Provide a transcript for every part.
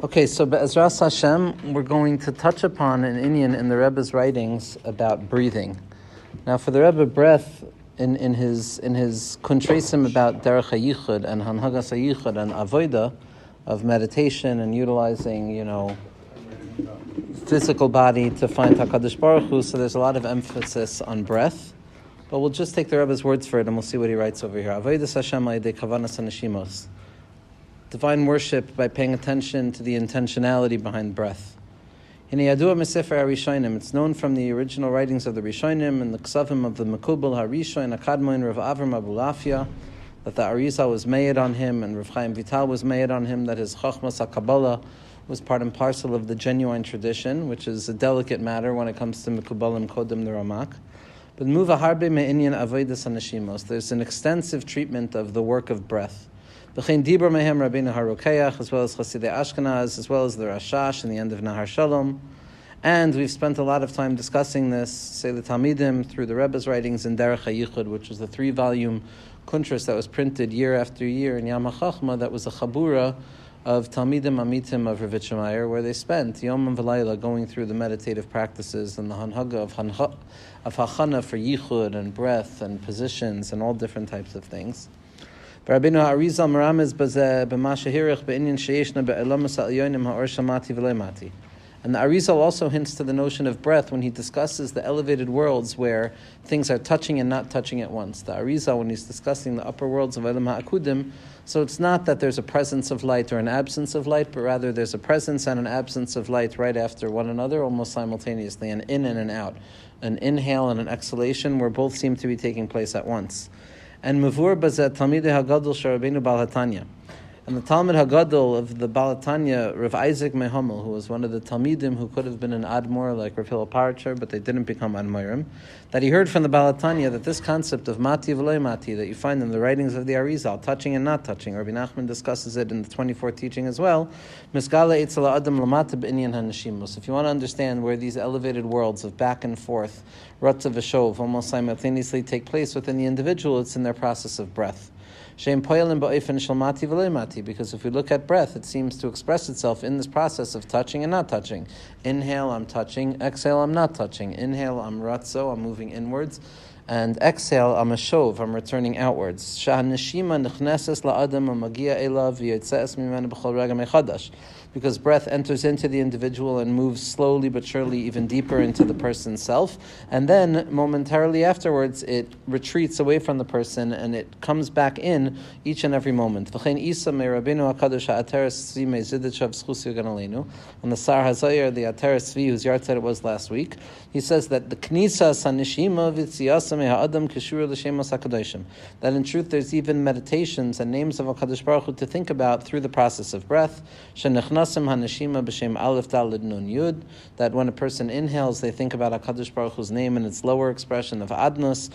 Okay, so Be'ezras Hashem, we're going to touch upon an inyan in the Rebbe's writings about breathing. Now, for the Rebbe, breath in his kuntresim about derech hayichud and hanhagas hayichud and avoida of meditation and utilizing, physical body to find Hakadosh Baruch Hu. So there's a lot of emphasis on breath, but we'll just take the Rebbe's words for it and we'll see what he writes over here. Avodas Hashem ayidei kavanas haneshimos. Divine worship by paying attention to the intentionality behind breath. It's known from the original writings of the Rishonim and the Ksavim of the Mekubal HaRishon Akadmoin Rav Avram Abulafia that the Arizal was made on him and Rav Chaim Vital was made on him, that his Chachmas HaKabbalah was part and parcel of the genuine tradition, which is a delicate matter when it comes to Mekubalim Kodim the Ramak. But Muva Harbe Me'inyan Avodas HaNeshimos, there's an extensive treatment of the work of breath. B'chein Dibur Mehem Rabbeinu HaRokeach, as well as Chasidei Ashkenaz, as well as the Rashash in the end of Nahar Shalom. And we've spent a lot of time discussing this, say the Talmidim, through the Rebbe's writings in Derech HaYichud, which was the 3-volume kuntras that was printed year after year in Yam HaChachma, that was a chabura of Talmidim Amitim of Rav Meir, where they spent Yom and V'layla going through the meditative practices and the hanhaga of hachana for yichud and breath and positions and all different types of things. Rabbeinu Arizal Merames b'ma shehirich be'inyan sheyeshna be'elamas ha'elyonim ha'or shamati v'lo mati. And the Arizal also hints to the notion of breath when he discusses the elevated worlds where things are touching and not touching at once. The Arizal, when he's discussing the upper worlds of Elam HaAkudim, so it's not that there's a presence of light or an absence of light, but rather there's a presence and an absence of light right after one another, almost simultaneously, an in and an out, an inhale and an exhalation, where both seem to be taking place at once. And Mavur Bazet Talmidei HaGadol Shel Rabbeinu Baal HaTanya. And the Talmid HaGadol of the Baal HaTanya, Rav Isaac Mehamel, who was one of the Talmidim who could have been an Admor like Rav Hillel Parcher, but they didn't become Admorim, that he heard from the Baal HaTanya that this concept of Mati V'lo Mati that you find in the writings of the Arizal, touching and not touching, Rabbi Nachman discusses it in the 24th teaching as well, Misgala Eitzala Adam Lamata B'inyan HaNeshimos. If you want to understand where these elevated worlds of back and forth, Ratza V'shov, almost simultaneously take place within the individual, it's in their process of breath. Because if we look at breath, it seems to express itself in this process of touching and not touching. Inhale, I'm touching. Exhale, I'm not touching. Inhale, I'm ratzo, I'm moving inwards. And exhale, I'm a shov, I'm returning outwards. Because breath enters into the individual and moves slowly but surely even deeper into the person's self, and then momentarily afterwards it retreats away from the person and it comes back in each and every moment. On the Sar Hazayar, the Ateres Tzvi, whose yard said it was last week, he says that the Knisa Sanishima V'tziyasa Me'ha'adam Kishura L'Shemos HaKadoshim, that in truth there's even meditations and names of HaKadosh Baruch Hu to think about through the process of breath. That when a person inhales, they think about HaKadosh Baruch Hu's name in its lower expression of Adnos,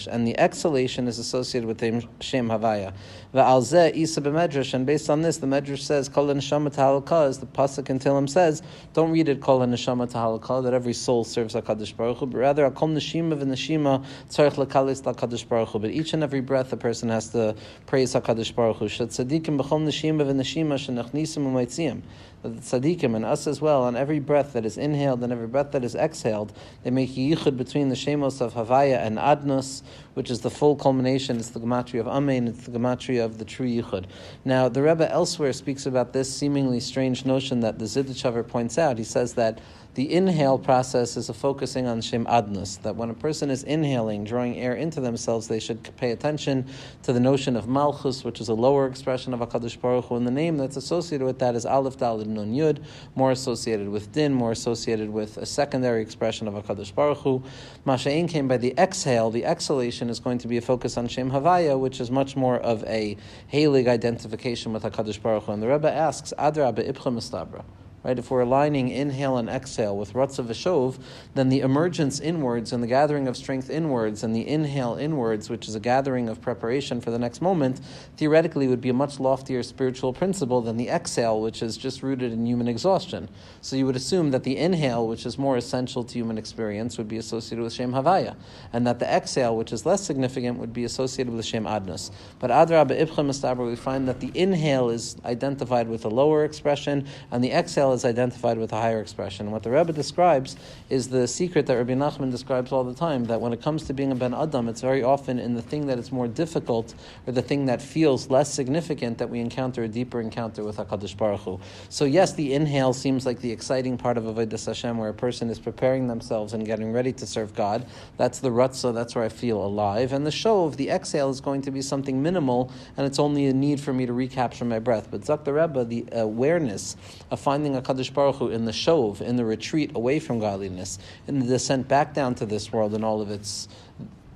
and the exhalation is associated with the Shem Havaya. And based on this, the Medrash says, Kol Neshama Ta'alka, as the Pasuk in Tehillim says, don't read it Kol Neshama Ta'alka, that every soul serves HaKadosh Baruch Hu, but rather Kol Neshima V'Neshima Tzarech L'Kalis L'Kadosh Baruch Hu. But each and every breath, a person has to praise HaKadosh Baruch Hu. Shet Tzadikim B'chol Neshima V'Neshima Shenachnisim U'Maitziyim. That the tzaddikim and us as well, on every breath that is inhaled and every breath that is exhaled, they make yichud between the shemos of Havaya and Adnos, which is the full culmination. It's the gematria of Amen, it's the gematria of the true yichud. Now, the Rebbe elsewhere speaks about this seemingly strange notion that the Zidichover points out. He says that the inhale process is a focusing on Shem Adnos, that when a person is inhaling, drawing air into themselves, they should pay attention to the notion of Malchus, which is a lower expression of HaKadosh Baruch Hu, and the name that's associated with that is Aleph Daled Nun Yud, more associated with Din, more associated with a secondary expression of HaKadosh Baruch Hu. Masha'in came by the exhale. The exhalation is going to be a focus on Shem Havaya, which is much more of a Heilig identification with HaKadosh Baruch Hu. And the Rebbe asks, Adrabah Ibcha Mistabra. right? If we're aligning inhale and exhale with Ratza V'Shov, then the emergence inwards and the gathering of strength inwards and the inhale inwards, which is a gathering of preparation for the next moment, theoretically would be a much loftier spiritual principle than the exhale, which is just rooted in human exhaustion. So you would assume that the inhale, which is more essential to human experience, would be associated with Shem Havaya, and that the exhale, which is less significant, would be associated with Shem Adnus. But Adrabah Ibcha Mustaber, we find that the inhale is identified with a lower expression, and the exhale is identified with a higher expression. What the Rebbe describes is the secret that Rabbi Nachman describes all the time, that when it comes to being a Ben Adam, it's very often in the thing that is more difficult, or the thing that feels less significant, that we encounter a deeper encounter with HaKadosh Baruch Hu. So yes, the inhale seems like the exciting part of Avodas Hashem, where a person is preparing themselves and getting ready to serve God. That's the Ratzah, that's where I feel alive. And the Shov, the exhale, is going to be something minimal, and it's only a need for me to recapture my breath. But Zak the Rebbe, the awareness of finding HaKadosh Baruch Hu in the Shov, in the retreat away from godliness, in the descent back down to this world and all of its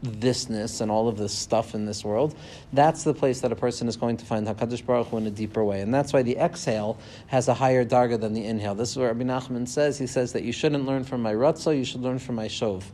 thisness and all of this stuff in this world, that's the place that a person is going to find HaKadosh Baruch Hu in a deeper way. And that's why the exhale has a higher darga than the inhale. This is what Rabbi Nachman says. He says that you shouldn't learn from my Ratzah, you should learn from my Shov.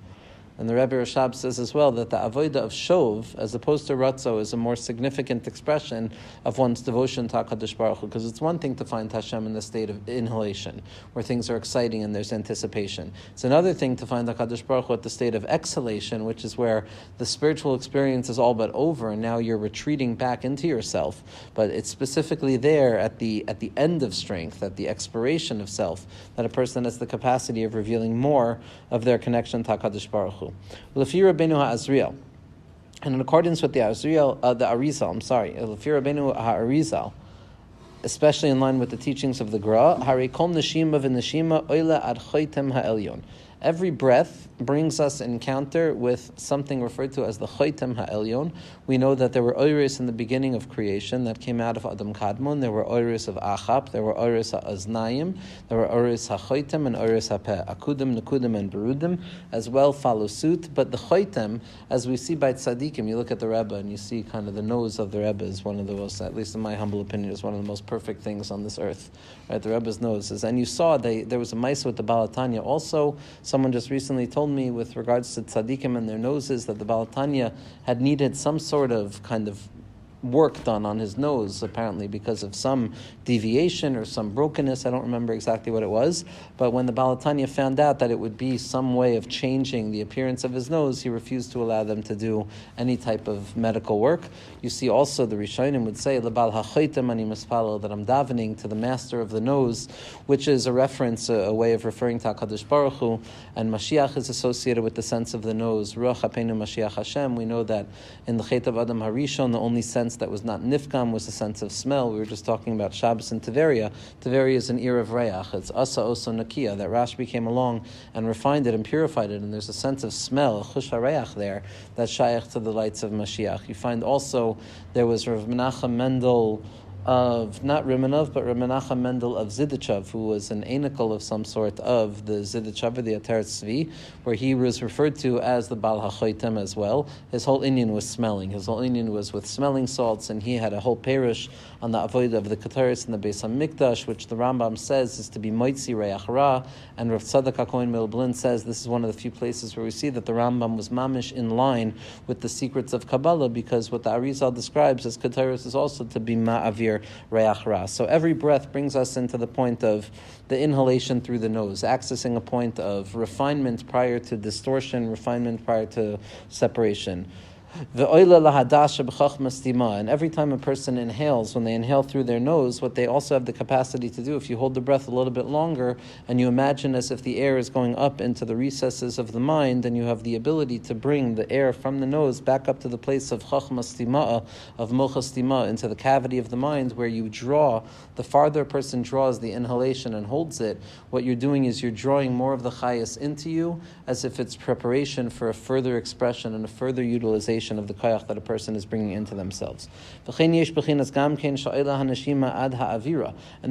And the Rebbe Rashab says as well that the avodah of Shov, as opposed to Ratzo, is a more significant expression of one's devotion to HaKadosh Baruch Hu, because it's one thing to find Hashem in the state of inhalation, where things are exciting and there's anticipation. It's another thing to find HaKadosh Baruch Hu at the state of exhalation, which is where the spiritual experience is all but over and now you're retreating back into yourself. But it's specifically there at the end of strength, at the expiration of self, that a person has the capacity of revealing more of their connection to HaKadosh Baruch Hu. L'fi Rabbeinu HaAzriel, and in accordance with the Arizal, L'fi Rabbeinu HaArizal, especially in line with the teachings of the Gra, Hari Kol Neshima v'Neshima Oila Ad Choitem HaElyon. Every breath brings us encounter with something referred to as the Choitem HaElyon. We know that there were Oiris in the beginning of creation that came out of Adam Kadmon. There were Oiris of Achap, there were Oiris HaAznayim, there were Oiris HaChoitem and Oiris HaPeh. Akudim, Nekudim, and Berudim as well follow suit. But the Choitem, as we see by Tzadikim, you look at the Rebbe and you see kind of the nose of the Rebbe is one of the most, at least in my humble opinion, is one of the most perfect things on this earth. Right, the Rebbe's nose is. And you saw there was a Maisa with the Balatanya also. Someone just recently told me with regards to tzaddikim and their noses that the Balatanya had needed some sort of kind of work done on his nose, apparently because of some deviation or some brokenness. I don't remember exactly what it was, but when the Balatanya found out that it would be some way of changing the appearance of his nose, he refused to allow them to do any type of medical work. You see also the Rishonim would say, Lebal ha'choitem ani mispalo, that I'm davening to the master of the nose, which is a reference, a way of referring to HaKadosh Baruch Hu, and Mashiach is associated with the sense of the nose. Ruach Hapeinu Mashiach Hashem. We know that in the Chet of Adam Harishon, the only sense that was not nifkam was a sense of smell. We were just talking about Shabbos and Tiveria. Tiveria is an ear of reach. It's asa oso nakia, that Rashbi came along and refined it and purified it, and there's a sense of smell, chush hareach there, that's shaykh to the lights of Mashiach. You find also there was Rav Menachem Mendel of, not Rimanov, but Rav Menachem Mendel of Zidichov, who was an anical of some sort of the Zidichov, the Ateret Tzvi, where he was referred to as the Baal HaChoitem as well. His whole Inyan was smelling. His whole Inyan was with smelling salts, and he had a whole parish on the avodah of the Catharsis and the Beis HaMikdash, which the Rambam says is to be Moitzi Reach Ra, and Rav Tzadok HaKohen Milblin says this is one of the few places where we see that the Rambam was mamish in line with the secrets of Kabbalah, because what the Arizal describes as Catharsis is also to be Ma'avir Reach Ra. So every breath brings us into the point of the inhalation through the nose, accessing a point of refinement prior to distortion, refinement prior to separation. And every time a person inhales, when they inhale through their nose, what they also have the capacity to do, if you hold the breath a little bit longer and you imagine as if the air is going up into the recesses of the mind, then you have the ability to bring the air from the nose back up to the place of chachma stima'a, of mocha stima, into the cavity of the mind, where you draw. The farther a person draws the inhalation and holds it, what you're doing is you're drawing more of the chayas into you, as if it's preparation for a further expression and a further utilization manifestation of the koyach that a person is bringing into themselves. And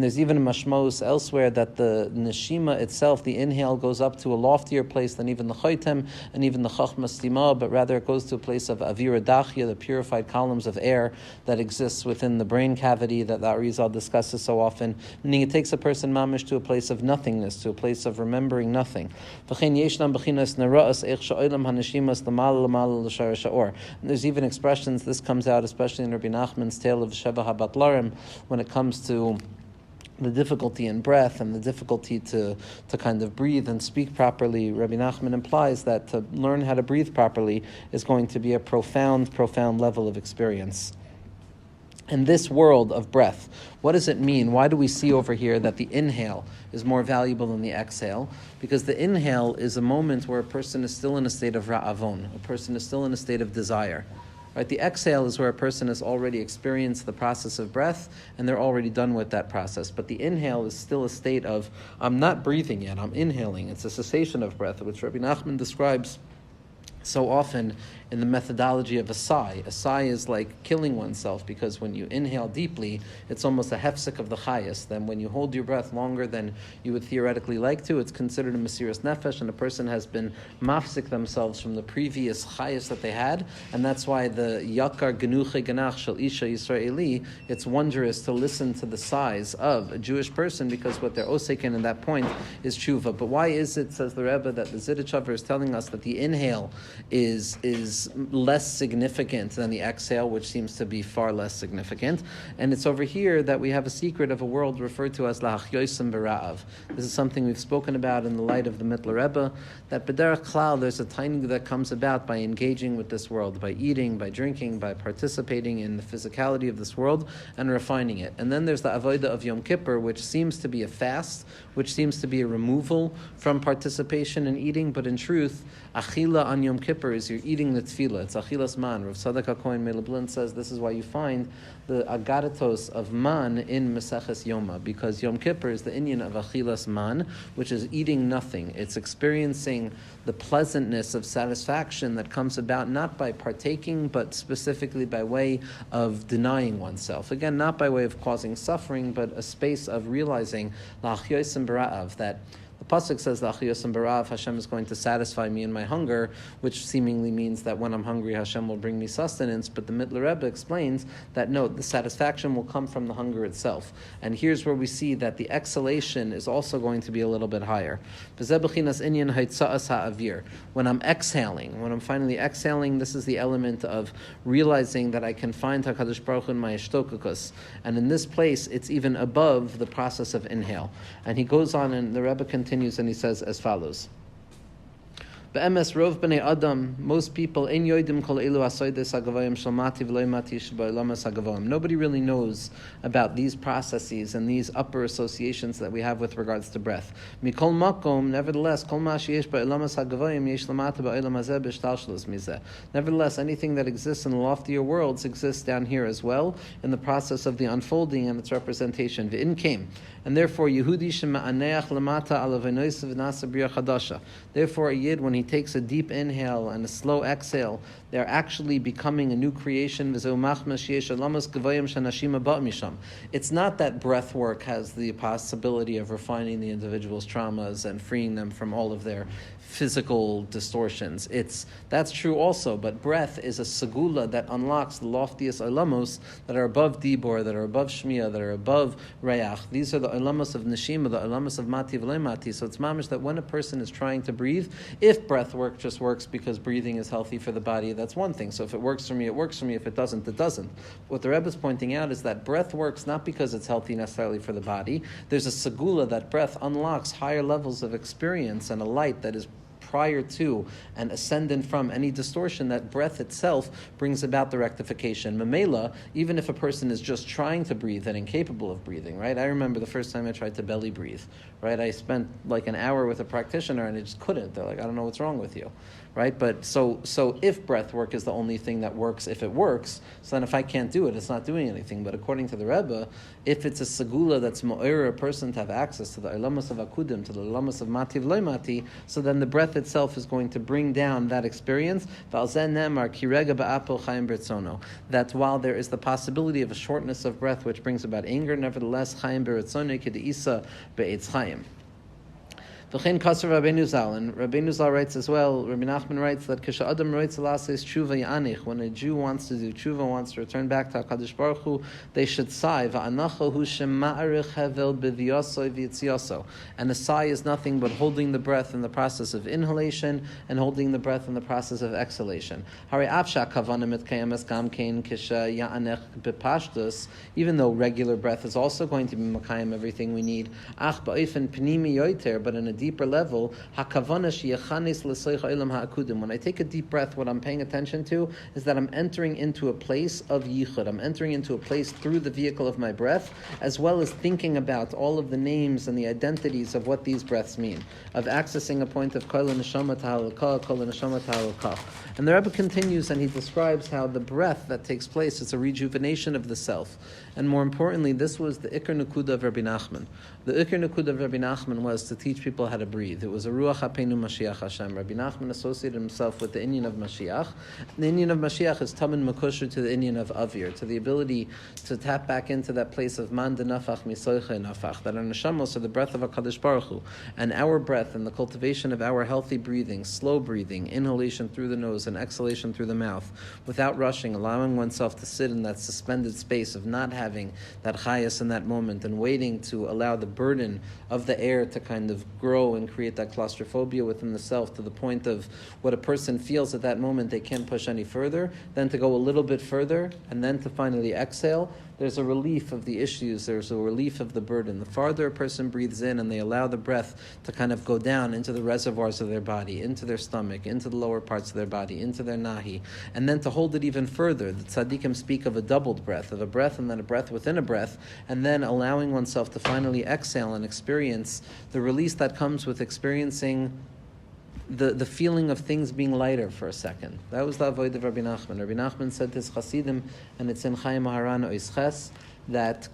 there's even a mashmos elsewhere that the neshima itself, the inhale, goes up to a loftier place than even the choitem and even the chachma stima, but rather it goes to a place of avira dachya, the purified columns of air that exists within the brain cavity that the Arizal discusses so often, meaning it takes a person mamish to a place of nothingness, to a place of remembering nothing. And there's even expressions, this comes out especially in Rabbi Nachman's tale of Sheva HaBatlarim, when it comes to the difficulty in breath and the difficulty to kind of breathe and speak properly. Rabbi Nachman implies that to learn how to breathe properly is going to be a profound level of experience. In this world of breath, what does it mean? Why do we see over here that the inhale is more valuable than the exhale? Because the inhale is a moment where a person is still in a state of ra'avon, a person is still in a state of desire. Right? The exhale is where a person has already experienced the process of breath and they're already done with that process. But the inhale is still a state of, I'm not breathing yet, I'm inhaling. It's a cessation of breath, which Rabbi Nachman describes so often in the methodology of a sigh. A sigh is like killing oneself, because when you inhale deeply, it's almost a hefsek of the chayas. Then when you hold your breath longer than you would theoretically like to, it's considered a mesiras nefesh, and a person has been mafsik themselves from the previous chayas that they had, and that's why the yakar genuche ganach shel isha Yisraeli, it's wondrous to listen to the sighs of a Jewish person, because what they're osekin in that point is tshuva. But why is it, says the Rebbe, that the Zidichover is telling us that the inhale is less significant than the exhale, which seems to be far less significant? And it's over here that we have a secret of a world referred to as lahachyosim bera'av. This is something we've spoken about in the light of the Mittler Rebbe, that b'derech klal, there's a tiny that comes about by engaging with this world, by eating, by drinking, by participating in the physicality of this world and refining it. And then there's the avodah of Yom Kippur, which seems to be a fast, which seems to be a removal from participation in eating, but in truth, achila on Yom Kippur is you're eating the tefillah. It's achilas man. Rav Tzadok HaKohen Melablin says this is why you find the agadatos of man in Maseches Yoma, because Yom Kippur is the inyan of achilas man, which is eating nothing. It's experiencing the pleasantness of satisfaction that comes about not by partaking, but specifically by way of denying oneself. Again, not by way of causing suffering, but a space of realizing la'achyosim bara'av, that the pasuk says, "La'achyosim bara'av," Hashem is going to satisfy me in my hunger, which seemingly means that when I'm hungry, Hashem will bring me sustenance. But the Mittler Rebbe explains that no, the satisfaction will come from the hunger itself. And here's where we see that the exhalation is also going to be a little bit higher. When I'm exhaling, when I'm finally exhaling, this is the element of realizing that I can find HaKadosh Baruch Hu in my ishtokukus. And in this place, it's even above the process of inhale. And he goes on, and the Rebbe continues, and he says as follows. Be'emes rov b'nei adam, most people, ein yoidim kol elu hasoides hagavoyim shel mati v'lo mati sheba'olamas hagavoyim. Nobody really knows about these processes and these upper associations that we have with regards to breath. Mikol makom, nevertheless, kol ma sheyesh ba'olamas hagavoyim yesh lamata ba'olam hazeh b'shtalshelos mizeh. Nevertheless, anything that exists in the loftier worlds exists down here as well, in the process of the unfolding and its representation. V'in came. And therefore, Yehudi shema'aneach lamata ala v'nois v'nasa b'riya chadasha. Therefore, a yid, when he takes a deep inhale and a slow exhale, they're actually becoming a new creation. It's not that breath work has the possibility of refining the individual's traumas and freeing them from all of their physical distortions. That's true also, but breath is a segula that unlocks the loftiest olamos that are above dibor, that are above shmiya, that are above reach. These are the olamos of neshima, the olamos of mati v'lo mati. So it's mamish that when a person is trying to breathe, if breath work just works because breathing is healthy for the body, that's one thing. So if it works for me, it works for me. If it doesn't, it doesn't. What the Rebbe is pointing out is that breath works not because it's healthy necessarily for the body. There's a segula that breath unlocks higher levels of experience and a light that is prior to and ascendant from any distortion, that breath itself brings about the rectification. Mamela, even if a person is just trying to breathe and incapable of breathing, right? I remember the first time I tried to belly breathe, right? I spent like an hour with a practitioner and I just couldn't. They're like, I don't know what's wrong with you, right? But so if breath work is the only thing that works, if it works, so then if I can't do it, it's not doing anything. But according to the Rebbe, if it's a segula that's mo'er a person to have access to the ilamas of akudim, to the ilamas of mativ loy mati, so then the breath itself is going to bring down that experience. That's while there is the possibility of a shortness of breath which brings about anger, nevertheless, chayim beretzono kedeisa be'etz chayim. V'chein kasser Rabbeinu Zal, and Rabbeinu Zal writes as well, Rabbi Nachman writes that Kisha Adam roitz lasis tshuva yanich, when a Jew wants to do tshuva, wants to return back to HaKadosh Baruch Hu, they should sigh, va'anacha hu shema'arich hevel b'v'yoso v'yitziyoso, and a sigh is nothing but holding the breath in the process of inhalation and holding the breath in the process of exhalation. Hari avsha kavana mitkayemes gam kein kisha yanich b'pashtus, even though regular breath is also going to be makayem everything we need, ach ba'ofen pnimi yoiter, but in a deeper level, when I take a deep breath, what I'm paying attention to is that I'm entering into a place of yichud. I'm entering into a place through the vehicle of my breath, as well as thinking about all of the names and the identities of what these breaths mean, of accessing a point of kol neshama ta'alukah, kol neshama ta'alukah. And the Rebbe continues and he describes how the breath that takes place is a rejuvenation of the self. And more importantly, this was the Ikar Nukuda of Rabbi Nachman. The Ikar Nukuda of Rabbi Nachman was to teach people how to breathe. It was a Ruach HaPeinu Mashiach Hashem. Rabbi Nachman associated himself with the Inyan of Mashiach. And the Inyan of Mashiach is Taman Makusher to the Inyan of Avir, to the ability to tap back into that place of Man de Nafach Misoicha Nafach, that our neshamos are the breath of HaKadosh Baruch Hu. And our breath and the cultivation of our healthy breathing, slow breathing, inhalation through the nose and exhalation through the mouth, without rushing, allowing oneself to sit in that suspended space of not having that chayas in that moment and waiting to allow the burden of the air to kind of grow and create that claustrophobia within the self to the point of what a person feels at that moment they can't push any further, then to go a little bit further and then to finally exhale. There's a relief of the issues, there's a relief of the burden. The farther a person breathes in and they allow the breath to kind of go down into the reservoirs of their body, into their stomach, into the lower parts of their body, into their nahi, and then to hold it even further. The tzaddikim speak of a doubled breath, of a breath and then a breath within a breath, and then allowing oneself to finally exhale and experience the release that comes with experiencing the feeling of things being lighter for a second. That was the avoid of Rabbi Nachman. Rabbi Nachman said to his Chasidim, and it's in Chaim Maharan Oisches, that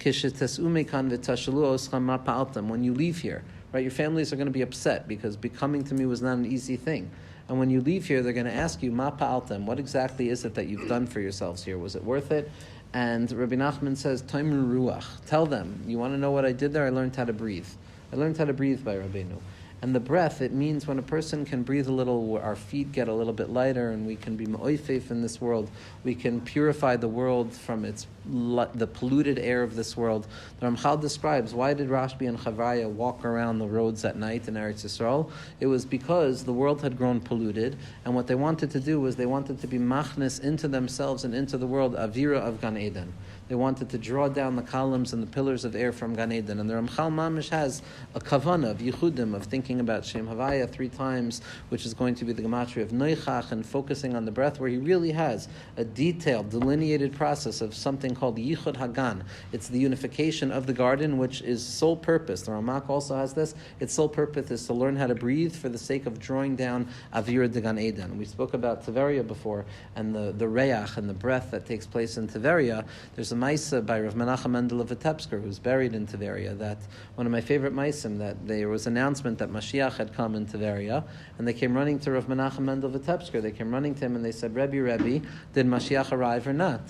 when you leave here, right, your families are going to be upset because becoming to me was not an easy thing. And when you leave here, they're going to ask you, Ma pa'altem, what exactly is it that you've done for yourselves here? Was it worth it? And Rabbi Nachman says, Taimur Ruach, tell them, you want to know what I did there? I learned how to breathe. I learned how to breathe by Rabbeinu. And the breath, it means when a person can breathe a little, our feet get a little bit lighter and we can be ma'oifef in this world. We can purify the world from the polluted air of this world. The Ramchal describes, why did Rashbi and Chavraya walk around the roads at night in Eretz Yisrael? It was because the world had grown polluted, and what they wanted to do was they wanted to be machnes into themselves and into the world, avira of Gan Eden. They wanted to draw down the columns and the pillars of air from Gan Eden. And the Ramchal Mamish has a kavanah of yichudim, of thinking about Shem Havaya 3 times, which is going to be the gematria of Noichach, and focusing on the breath, where he really has a detailed, delineated process of something called Yichud Hagan. It's the unification of the garden, which is sole purpose. The Ramak also has this. Its sole purpose is to learn how to breathe for the sake of drawing down Avira de Gan Eden. We spoke about Tiveria before, and the reach and the breath that takes place in Tiveria. There's a Maisa by Rav Menachem Mendel of Vitebsker, who's buried in Tiveria, that one of my favorite Maisim, that there was an announcement that Mashiach had come in Tiveria, and they came running to Rav Menachem Mendel Vitebsker. They came running to him and they said, Rebbe, did Mashiach arrive or not?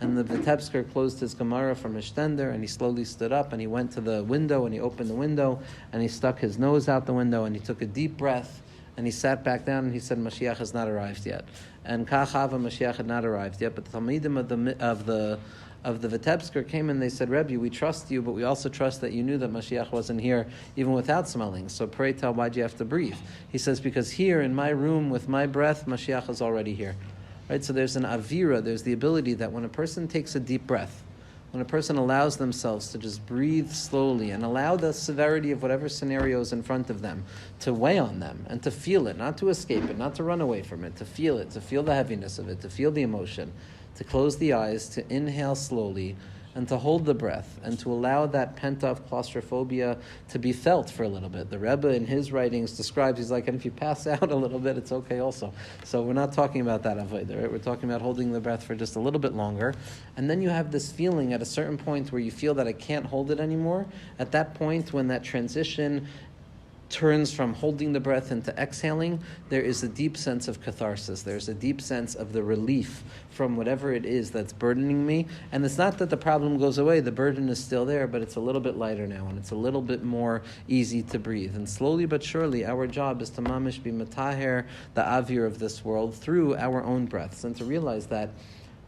And the Vitebsker closed his Gemara from his stender, and he slowly stood up, and he went to the window, and he opened the window, and he stuck his nose out the window, and he took a deep breath, and he sat back down, and he said, Mashiach has not arrived yet. And Kachava, Mashiach had not arrived yet, but the Talmidim of the Vitebsker came and they said, Rebbe, we trust you, but we also trust that you knew that Mashiach wasn't here even without smelling. So pray tell, why'd you have to breathe? He says, because here in my room with my breath, Mashiach is already here. Right? So there's an avira, there's the ability that when a person takes a deep breath, when a person allows themselves to just breathe slowly and allow the severity of whatever scenario is in front of them to weigh on them and to feel it, not to escape it, not to run away from it, to feel the heaviness of it, to feel the emotion, to close the eyes, to inhale slowly, and to hold the breath and to allow that pent-up claustrophobia to be felt for a little bit. The Rebbe in his writings describes, he's like, and if you pass out a little bit, it's okay also. So we're not talking about that avodah, right? We're talking about holding the breath for just a little bit longer. And then you have this feeling at a certain point where you feel that I can't hold it anymore. At that point, when that transition turns from holding the breath into exhaling, there is a deep sense of catharsis. There's a deep sense of the relief from whatever it is that's burdening me. And it's not that the problem goes away, the burden is still there, but it's a little bit lighter now, and it's a little bit more easy to breathe. And slowly but surely, our job is to mamish be mataher, the avir of this world, through our own breaths, and to realize that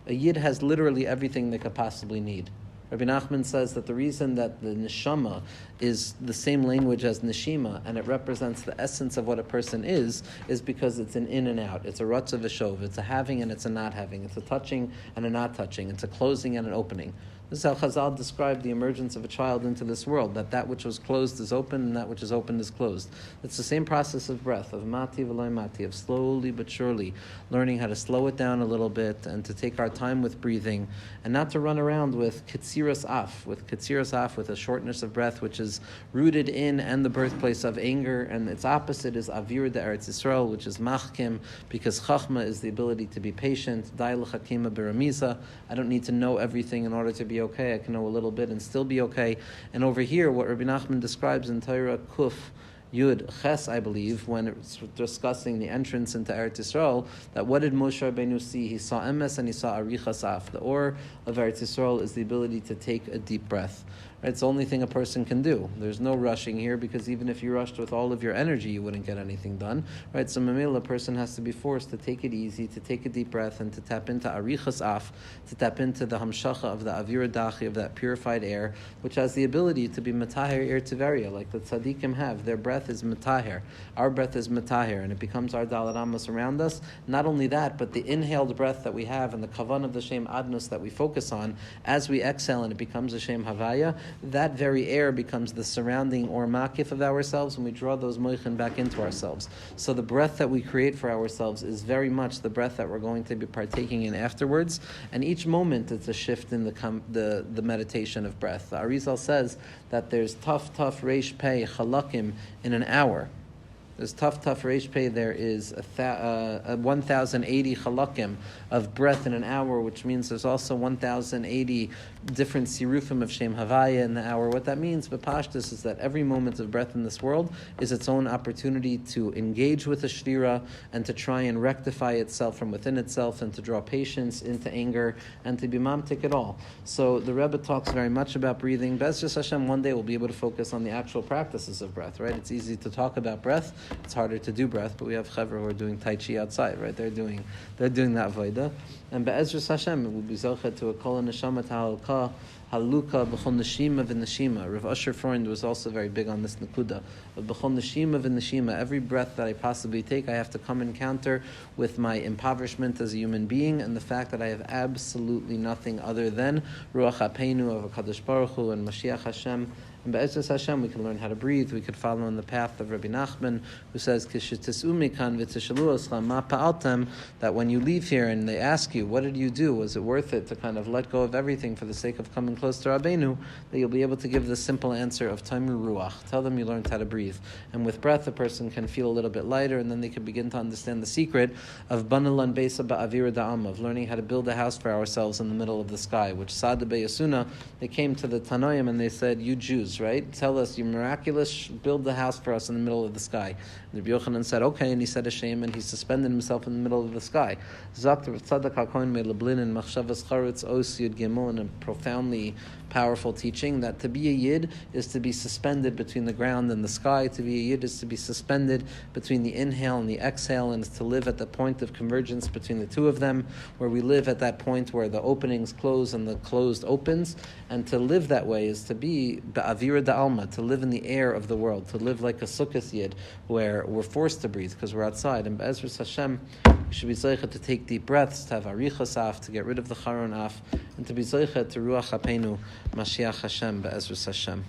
a yid has literally everything they could possibly need. Rabbi Nachman says that the reason that the neshama is the same language as neshima, and it represents the essence of what a person is because it's an in and out. It's a ratza v'shov. It's a having and it's a not having. It's a touching and a not touching. It's a closing and an opening. This is how Chazal described the emergence of a child into this world, that which was closed is open and that which is open is closed. It's the same process of breath, of mati v'loy mati, of slowly but surely learning how to slow it down a little bit and to take our time with breathing and not to run around with kitziras af, with a shortness of breath which is rooted in and the birthplace of anger, and its opposite is avir de Eretz Yisrael, which is machkim, because chachma is the ability to be patient, dai l'chakima beramiza. I don't need to know everything in order to be okay. I can know a little bit and still be okay. And over here, what Rabbi Nachman describes in Torah Kuf Yud Ches, I believe, when it's discussing the entrance into Eretz Yisrael, that what did Moshe Rabbeinu see? He saw emes and he saw arichas af. The or of Eretz Yisrael is the ability to take a deep breath. Right? It's the only thing a person can do. There's no rushing here, because even if you rushed with all of your energy, you wouldn't get anything done. Right? So mamela, a person has to be forced to take it easy, to take a deep breath, and to tap into arichas af, to tap into the hamshacha of the avira dachi, of that purified air, which has the ability to be mataher ir tiveria, like the tzaddikim have. Their breath is mataher. Our breath is mataher, and it becomes our daled amos around us. Not only that, but the inhaled breath that we have and the kavan of the shem adnus that we focus on, as we exhale and it becomes a shem havaya, that very air becomes the surrounding or makif of ourselves, and we draw those moichin back into ourselves. So the breath that we create for ourselves is very much the breath that we're going to be partaking in afterwards, and each moment it's a shift in the meditation of breath. The Arizal says that there's tough reish pei chalakim in an hour. There's tough reish pei. There is 1,080 chalakim of breath in an hour, which means there's also 1,080 different sirufim of Shem Havaya in the hour. What that means, b'pashtus, is that every moment of breath in this world is its own opportunity to engage with a shvira and to try and rectify itself from within itself and to draw patience into anger and to be mamtik at all. So the Rebbe talks very much about breathing. Be'ezras Hashem, one day we'll be able to focus on the actual practices of breath, right? It's easy to talk about breath. It's harder to do breath, but we have chevra who are doing tai chi outside, right? They're doing that voida. And be'ezras Hashem, it will be zochet to a kol neshama ta'alka haluka b'chol neshima v'neshima. Rav Asher Freund was also very big on this nakuda of b'chol neshima v'neshima. Every breath that I possibly take, I have to come encounter with my impoverishment as a human being and the fact that I have absolutely nothing other than ruach hapeinu of HaKadosh Baruch Hu and Mashiach Hashem. And be'ezras Hashem, we can learn how to breathe. We could follow in the path of Rabbi Nachman, who says, that when you leave here and they ask you, what did you do? Was it worth it to kind of let go of everything for the sake of coming close to Rabbeinu? That you'll be able to give the simple answer of Taimur Ruach. Tell them you learned how to breathe. And with breath, a person can feel a little bit lighter, and then they can begin to understand the secret of Banalan Beisa Ba'avira Da'am, of learning how to build a house for ourselves in the middle of the sky, which Sada Beyasuna, they came to the Tanoim and they said, you Jews, right? Tell us, you're miraculous, build the house for us in the middle of the sky. And Rabbi Yochanan said, okay, and he said a shame, and he suspended himself in the middle of the sky. In a profoundly powerful teaching, that to be a yid is to be suspended between the ground and the sky. To be a yid is to be suspended between the inhale and the exhale, and is to live at the point of convergence between the two of them, where we live at that point where the openings close and the closed opens. And to live that way is to be ba'avira da'alma, to live in the air of the world, to live like a sukkah yid, where we're forced to breathe because we're outside. And be'ezras Hashem, we should be zeicha to take deep breaths, to have arichas af, to get rid of the charon af, and to be zeicha to ruach hapeinu, Mashiach Hashem, be'ezras Hashem.